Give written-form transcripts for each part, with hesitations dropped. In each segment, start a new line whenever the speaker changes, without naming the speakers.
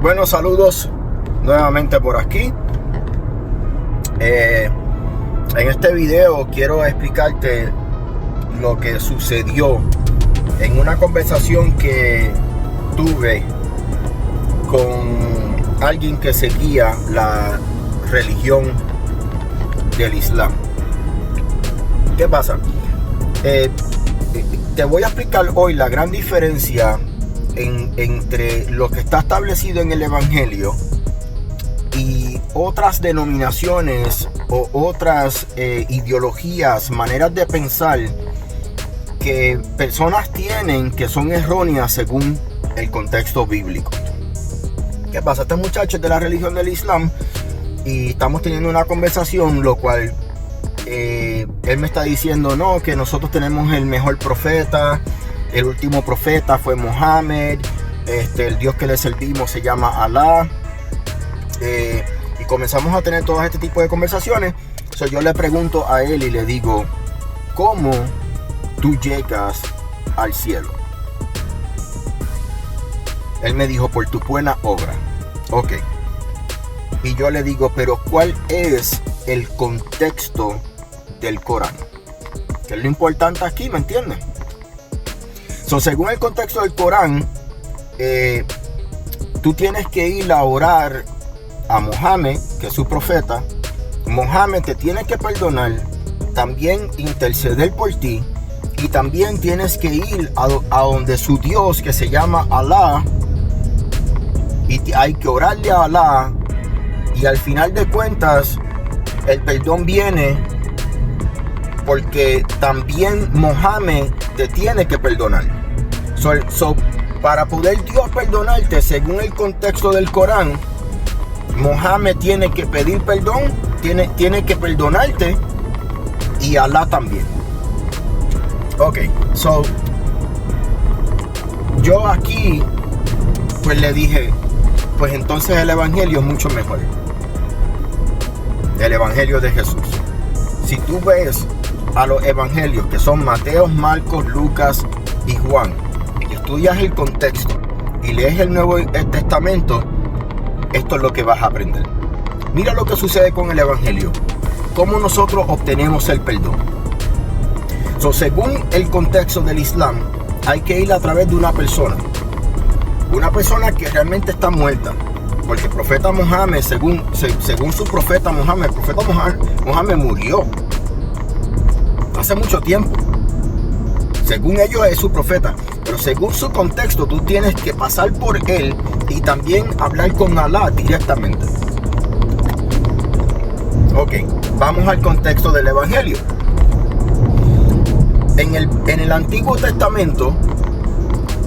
Bueno, saludos nuevamente por aquí. En este video quiero explicarte lo que sucedió en una conversación que tuve con alguien que seguía la religión del Islam. ¿Qué pasa? Te voy a explicar hoy la gran diferencia entre lo que está establecido en el Evangelio y otras denominaciones o otras ideologías, maneras de pensar que personas tienen que son erróneas según el contexto bíblico. ¿Qué pasa? Este muchacho es de la religión del Islam y estamos teniendo una conversación, lo cual él me está diciendo no, que nosotros tenemos el mejor profeta. El último profeta fue Mohammed. El Dios que le servimos se llama Alá. Y comenzamos a tener todo este tipo de conversaciones. Yo le pregunto a él y le digo, ¿cómo tú llegas al cielo? Él me dijo, por tu buena obra. Ok. Y yo le digo, pero ¿cuál es el contexto del Corán? Que es lo importante aquí, ¿me entiendes? Según el contexto del Corán, tú tienes que ir a orar a Mohammed, que es su profeta. Mohammed te tiene que perdonar, también interceder por ti, y también tienes que ir a donde su Dios, que se llama Alá, y hay que orarle a Alá, y al final de cuentas el perdón viene porque también Mohammed te tiene que perdonar. Para poder Dios perdonarte, según el contexto del Corán, Mohammed tiene que pedir perdón, tiene que perdonarte, y Alá también. Ok, yo aquí pues le dije, pues entonces el evangelio es mucho mejor. El evangelio de Jesús. Si tú ves a los evangelios, que son Mateo, Marcos, Lucas y Juan, y estudias el contexto y lees el Nuevo Testamento, esto es lo que vas a aprender. Mira lo que sucede con el evangelio. Cómo nosotros obtenemos el perdón. Según el contexto del Islam, hay que ir a través de una persona. Una persona que realmente está muerta. Porque el profeta Mohammed, según su profeta Mohammed, el profeta Mohammed murió hace mucho tiempo. Según ellos es su profeta, pero según su contexto tú tienes que pasar por él y también hablar con Alá directamente. Ok, vamos al contexto del evangelio. En el Antiguo Testamento,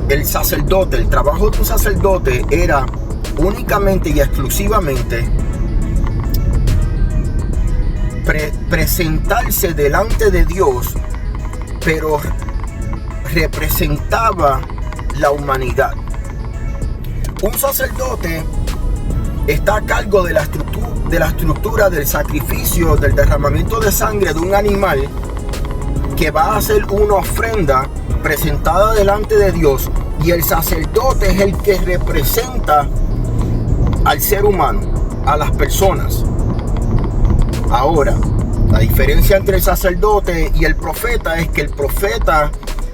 el sacerdote, el trabajo de un sacerdote era únicamente y exclusivamente presentarse delante de Dios, pero representaba la humanidad. Un sacerdote está a cargo de la estructura del sacrificio, del derramamiento de sangre de un animal que va a ser una ofrenda presentada delante de Dios, y el sacerdote es el que representa al ser humano, a las personas. Ahora, la diferencia entre el sacerdote y el profeta es que el profeta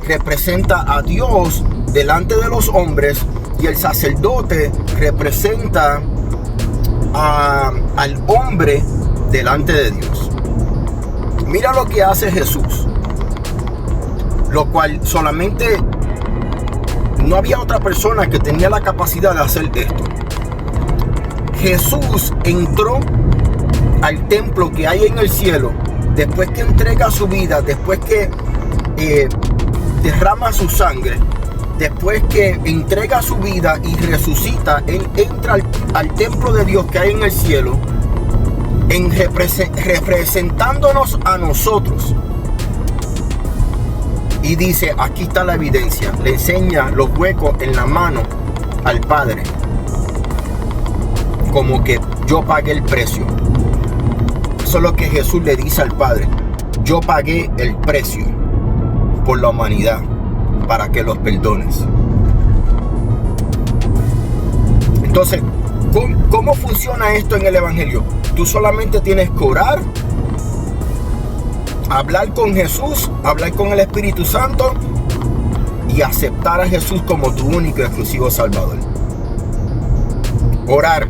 representa a Dios delante de los hombres y el sacerdote representa al hombre delante de Dios. Mira lo que hace Jesús, lo cual solamente no había otra persona que tenía la capacidad de hacer esto. Jesús entró al templo que hay en el cielo después que entrega su vida, después que derrama su sangre, después que entrega su vida y resucita. Él entra al templo de Dios que hay en el cielo, representándonos a nosotros, y dice, aquí está la evidencia. Le enseña los huecos en la mano al Padre, como que yo pagué el precio. Eso es lo que Jesús le dice al Padre: yo pagué el precio por la humanidad para que los perdones. Entonces, ¿cómo funciona esto en el Evangelio? Tú solamente tienes que orar, hablar con Jesús, hablar con el Espíritu Santo y aceptar a Jesús como tu único y exclusivo Salvador. Orar.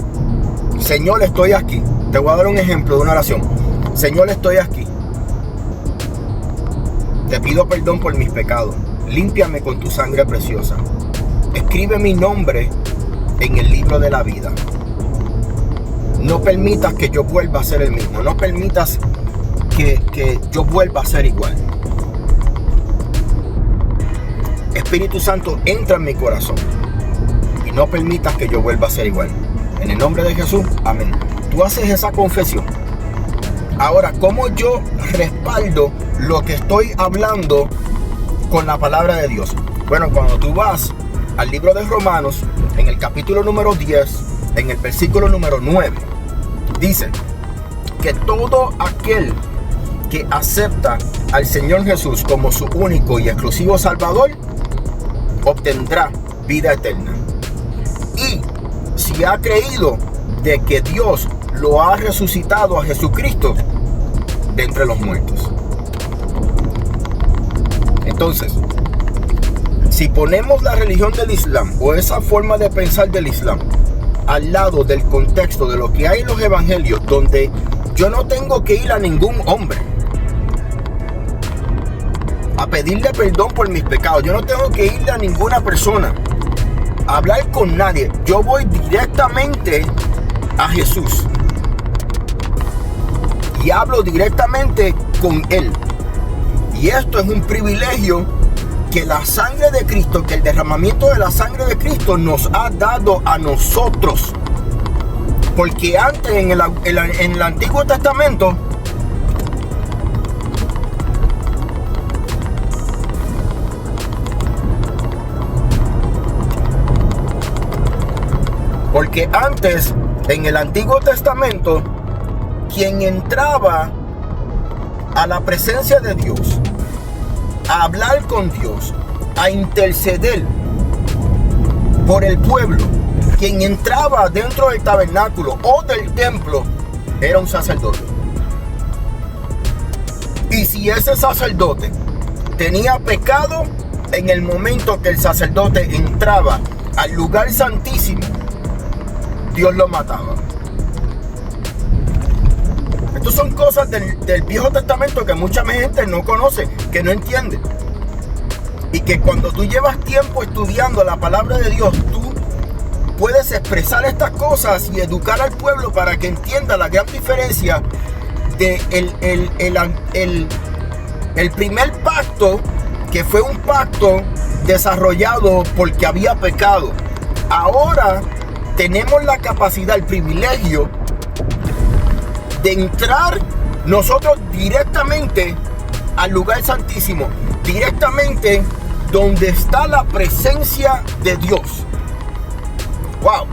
Señor, estoy aquí. Te voy a dar un ejemplo de una oración. Señor, estoy aquí. Te pido perdón por mis pecados. Límpiame con tu sangre preciosa. Escribe mi nombre en el libro de la vida. No permitas que yo vuelva a ser el mismo. No permitas que yo vuelva a ser igual. Espíritu Santo, entra en mi corazón y no permitas que yo vuelva a ser igual. En el nombre de Jesús, amén. Tú haces esa confesión. Ahora, ¿cómo yo respaldo lo que estoy hablando con la palabra de Dios? Bueno, cuando tú vas al libro de Romanos, en el capítulo número 10, en el versículo número 9, dice que todo aquel que acepta al Señor Jesús como su único y exclusivo Salvador, obtendrá vida eterna. Y si ha creído de que Dios lo ha resucitado a Jesucristo de entre los muertos. Entonces, si ponemos la religión del Islam o esa forma de pensar del Islam al lado del contexto de lo que hay en los evangelios, donde yo no tengo que ir a ningún hombre a pedirle perdón por mis pecados, yo no tengo que irle a ninguna persona a hablar con nadie, yo voy directamente a Jesús y hablo directamente con Él. Y esto es un privilegio que la sangre de Cristo, que el derramamiento de la sangre de Cristo nos ha dado a nosotros. Porque antes en el Antiguo Testamento, quien entraba a la presencia de Dios, a hablar con Dios, a interceder por el pueblo, quien entraba dentro del tabernáculo o del templo, era un sacerdote. Y si ese sacerdote tenía pecado, en el momento que el sacerdote entraba al lugar santísimo, Dios lo mataba. Estas son cosas del Viejo Testamento que mucha gente no conoce, que no entiende. Y que cuando tú llevas tiempo estudiando la palabra de Dios, tú puedes expresar estas cosas y educar al pueblo para que entienda la gran diferencia de el primer pacto, que fue un pacto desarrollado porque había pecado. Ahora tenemos la capacidad, el privilegio de entrar nosotros directamente al lugar santísimo, directamente donde está la presencia de Dios. Wow.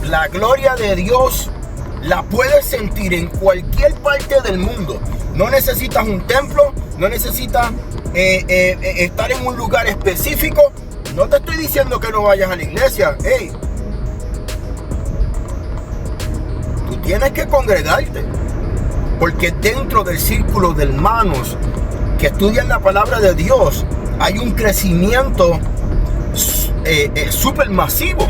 La gloria de Dios la puedes sentir en cualquier parte del mundo. No necesitas un templo, no necesitas estar en un lugar específico. No te estoy diciendo que no vayas a la iglesia. Hey, tú tienes que congregarte, porque dentro del círculo de hermanos que estudian la palabra de Dios hay un crecimiento súper masivo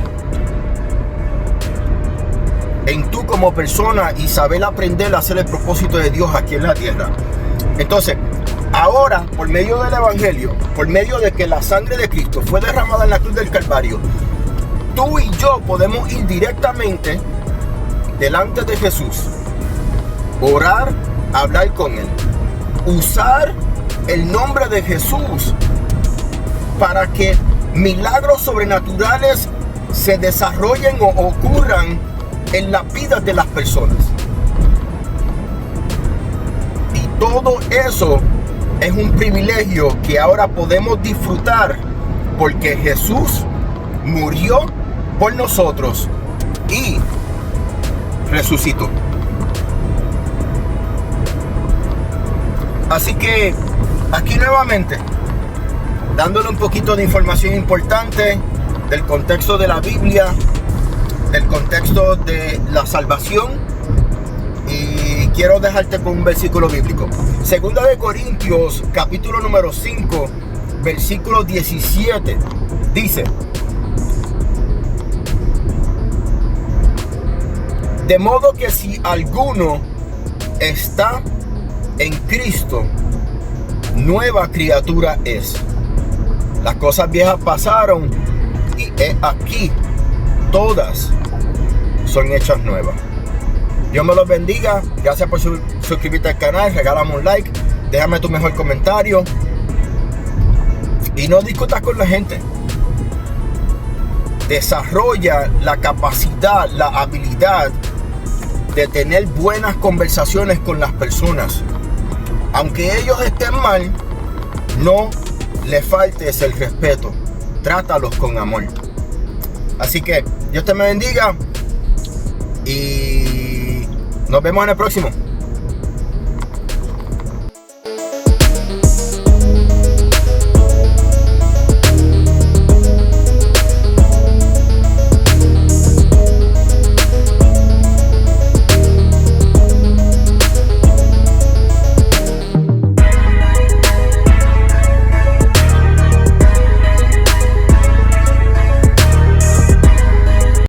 en tú como persona y saber aprender a hacer el propósito de Dios aquí en la tierra. Entonces, ahora, por medio del evangelio, por medio de que la sangre de Cristo fue derramada en la cruz del Calvario, tú y yo podemos ir directamente delante de Jesús, orar, hablar con Él, usar el nombre de Jesús para que milagros sobrenaturales se desarrollen o ocurran en la vida de las personas. Y todo eso es un privilegio que ahora podemos disfrutar, porque Jesús murió por nosotros y resucitó. Así que aquí nuevamente, dándole un poquito de información importante del contexto de la Biblia, del contexto de la salvación, y quiero dejarte con un versículo bíblico. Segunda de Corintios, capítulo número 5, versículo 17, dice: de modo que si alguno está en Cristo, nueva criatura es. Las cosas viejas pasaron y he aquí, todas son hechas nuevas. Dios me los bendiga. Gracias por suscribirte al canal. Regálame un like. Déjame tu mejor comentario. Y no discutas con la gente. Desarrolla la capacidad, la habilidad de tener buenas conversaciones con las personas. Aunque ellos estén mal, no le faltes el respeto. Trátalos con amor. Así que Dios te me bendiga y nos vemos en el próximo.